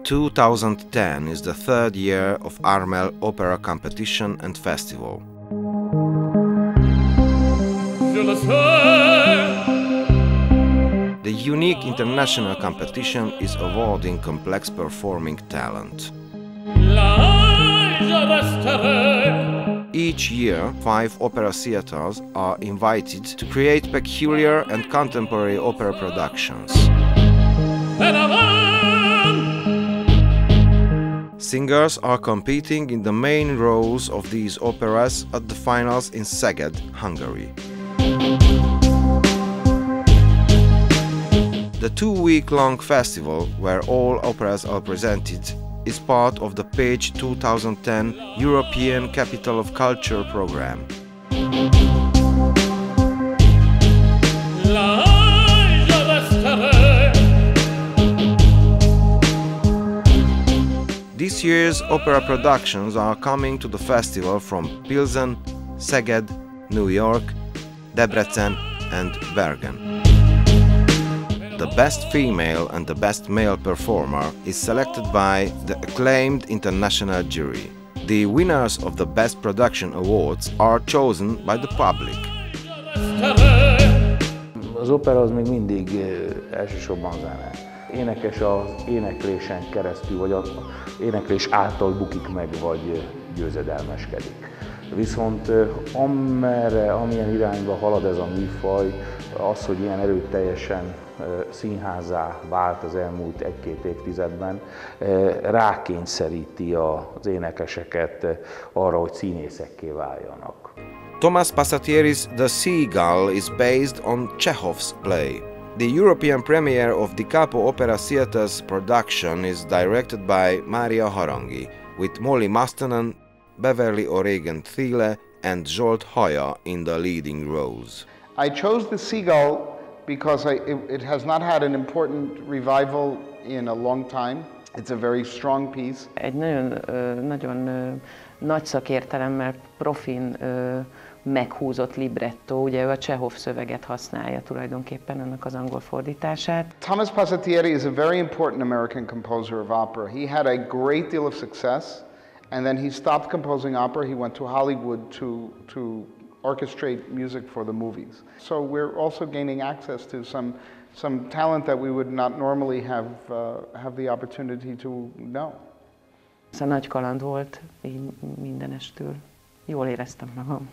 2010 is the third year of Armel Opera Competition and Festival. The unique international competition is awarding complex performing talent. Each year, 5 opera theatres are invited to create peculiar and contemporary opera productions. Singers are competing in the main roles of these operas at the finals in Szeged, Hungary. The 2-week-long festival, where all operas are presented, is part of the Page 2010 European Capital of Culture program. This year's opera productions are coming to the festival from Pilsen, Szeged, New York, Debrecen and Bergen. The best female and the best male performer is selected by the acclaimed international jury. The winners of the Best Production Awards are chosen by the public. Az opera az még mindig elsősorban zene. Énekes az éneklésen keresztül, vagy az éneklés által bukik meg, vagy győzedelmeskedik. Viszont amilyen irányba halad ez a műfaj, az, hogy ilyen erőteljesen színházzá vált az elmúlt 1-2 évtizedben, rákényszeríti az énekeseket arra, hogy színészekké váljanak. Thomas Pasatieri's The Seagull is based on Chekhov's play. The European premiere of Dicapo Opera Theatre's production is directed by Mária Harangi, with Molly Mastonen, Beverly O'Regan Thiele and Zsolt Haja in the leading roles. I chose The Seagull because it has not had an important revival in a long time. It's a very strong piece. Egy nagyon nagy szakértelemmel profin meghúzott libretto, ugye ő a Chekhov szöveget használja tulajdonképpen ennek az angol fordítását. Thomas Pasatieri is a very important American composer of opera. He had a great deal of success, and then he stopped composing opera. He went to Hollywood to orchestrate music for the movies. So we're also gaining access to some talent that we would not normally have the opportunity to know. Ez a nagy kaland volt, így mindenestől. Jól éreztem magam.